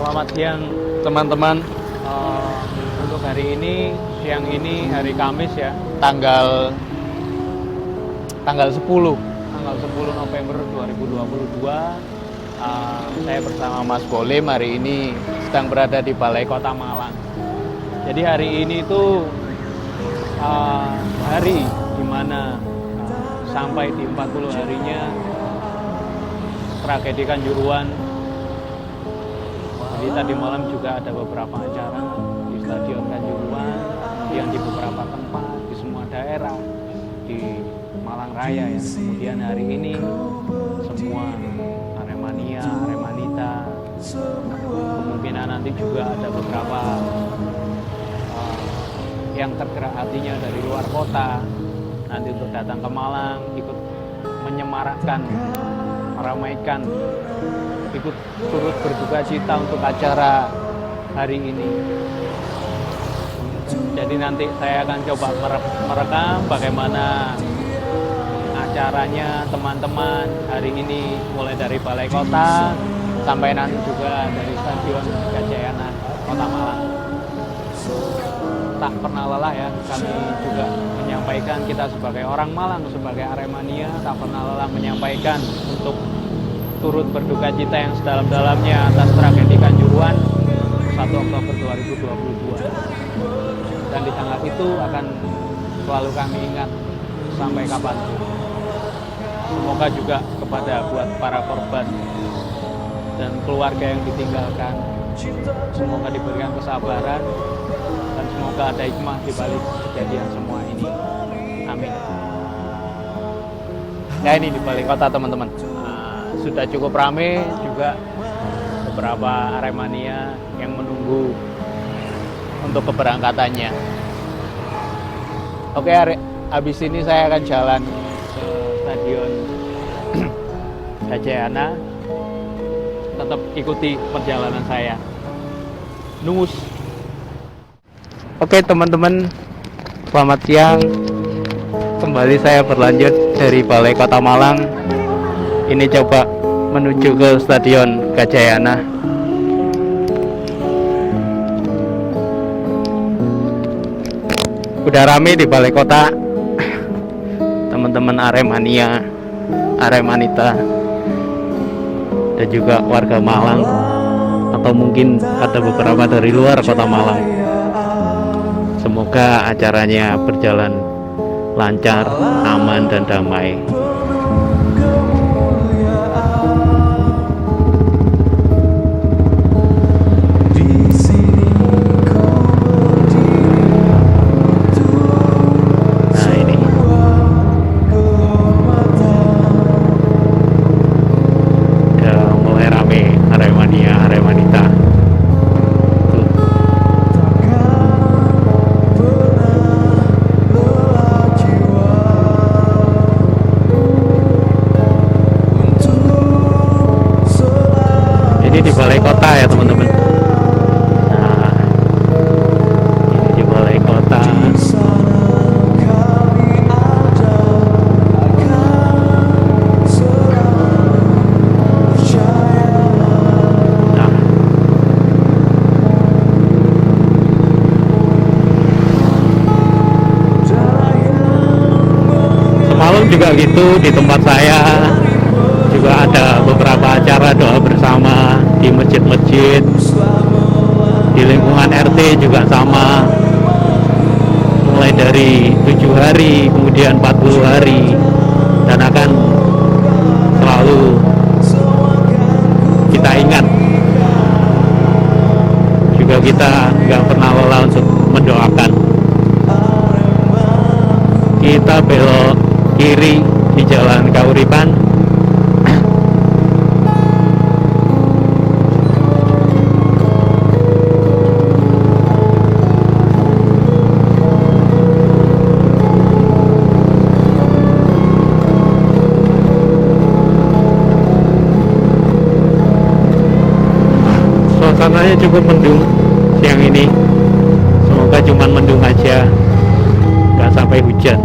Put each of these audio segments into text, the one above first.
Selamat siang teman-teman. Untuk hari ini, siang ini hari Kamis ya, tanggal 10 November 2022. Saya bersama Mas Bolim hari ini sedang berada di Balai Kota Malang. Jadi hari ini itu hari dimana sampai di 40 harinya tragedi Kanjuruhan. Jadi tadi malam juga ada beberapa acara di Stadion Kanjuruhan, yang di beberapa tempat di semua daerah di Malang Raya ya. Kemudian hari ini semua Aremania, Aremanita, kemungkinan nanti juga ada beberapa yang tergerak hatinya dari luar kota nanti untuk datang ke Malang, ikut menyemarakkan, meramaikan, ikut turut berduka cita untuk acara hari ini. Jadi nanti saya akan coba merekam bagaimana acaranya teman-teman hari ini, mulai dari Balai Kota sampai nanti juga dari Stadion Gajayana Kota Malang. Tak pernah lelah ya, kami juga menyampaikan, kita sebagai orang Malang, sebagai Aremania, tak pernah lelah menyampaikan untuk turut berduka cita yang sedalam-dalamnya atas tragedi Kanjuruhan 1 Oktober 2022. Dan di tanggal itu akan selalu kami ingat sampai kapanpun. Semoga juga kepada buat para korban dan keluarga yang ditinggalkan, semoga diberikan kesabaran dan semoga ada hikmah di balik kejadian semua ini. Amin. Ya, ini di Balai Kota teman-teman. Sudah cukup ramai juga, beberapa Aremania yang menunggu untuk keberangkatannya. Oke, habis ini saya akan jalan ke Stadion Gajayana. Tetap ikuti perjalanan saya. Nungus. Oke teman-teman, selamat siang. Kembali saya berlanjut dari Balai Kota Malang. Ini coba menuju ke Stadion Gajayana. Udah rame di Balai Kota, teman-teman Aremania, Aremanita, dan juga warga Malang, atau mungkin ada beberapa dari luar kota Malang. Semoga acaranya berjalan lancar, aman, dan damai. Di Balai Kota ya teman-teman. Nah, ini di Balai Kota. Nah, semalam juga gitu di tempat saya juga ada beberapa acara doa bersama di masjid-masjid, di lingkungan RT juga sama, mulai dari 7 hari kemudian 40 hari, dan akan selalu kita ingat juga. Kita nggak pernah lelah untuk mendoakan. Kita belok kiri di Jalan Kauripan. Suasananya cukup mendung siang ini. Semoga cuman mendung aja, nggak sampai hujan.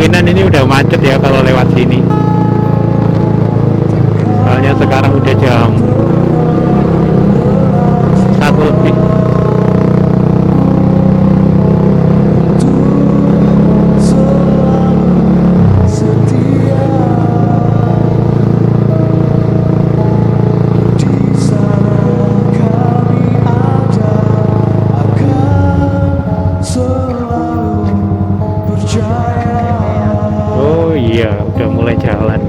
Kemungkinan ini udah macet ya kalau lewat sini. Soalnya sekarang udah jam 1 lebih. Oh iya, udah mulai jalan.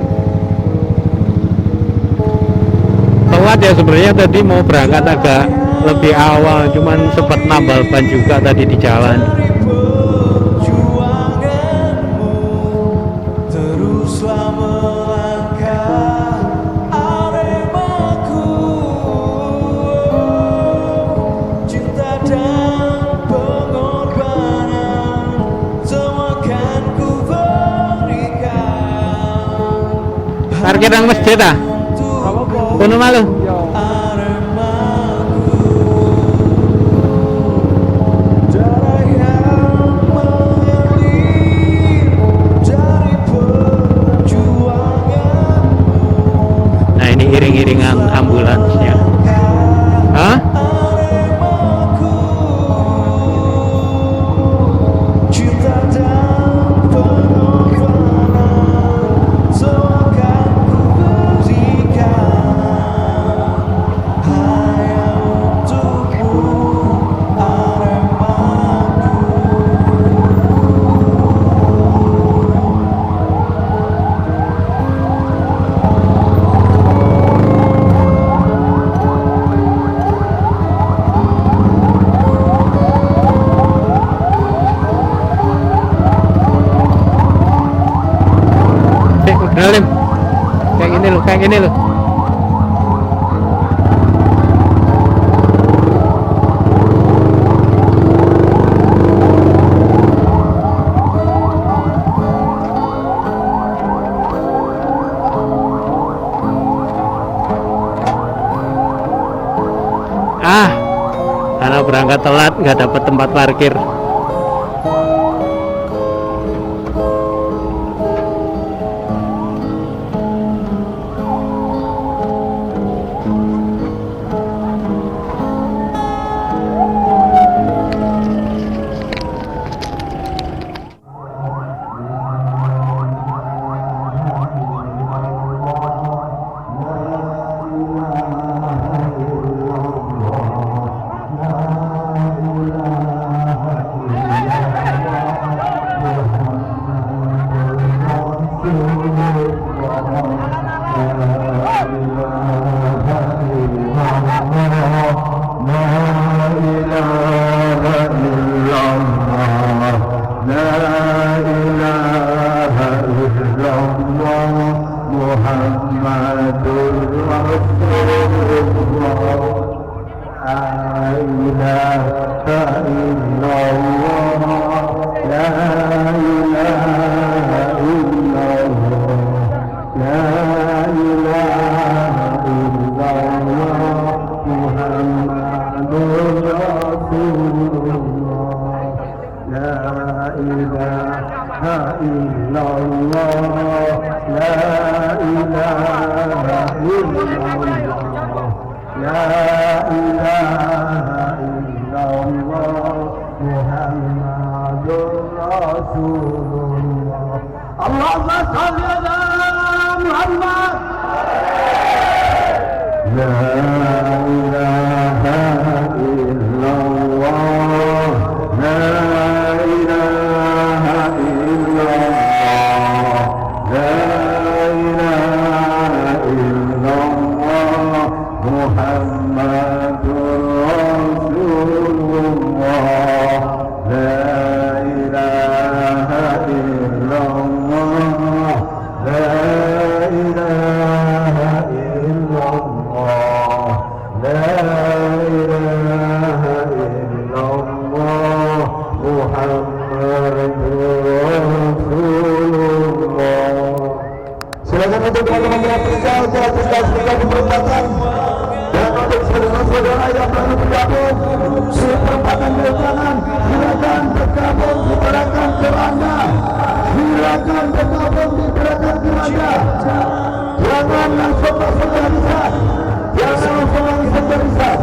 Telat ya sebenarnya, tadi mau berangkat agak lebih awal, cuman sempat nambal ban juga tadi di jalan. Parkir nang masjid ah? Kono malu. Nah ini iring-iringan ambulansnya. Hah? Kenalin, kayak gini loh. Karena berangkat telat nggak dapat tempat parkir. Silakan bergabung di gerakan kerana. silakan bergabung di belakang keluarga. Jangan langsung masuk barisan. Jangan langsung masuk barisan.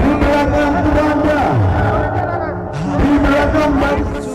Di belakang keluarga. Di belakang barisan.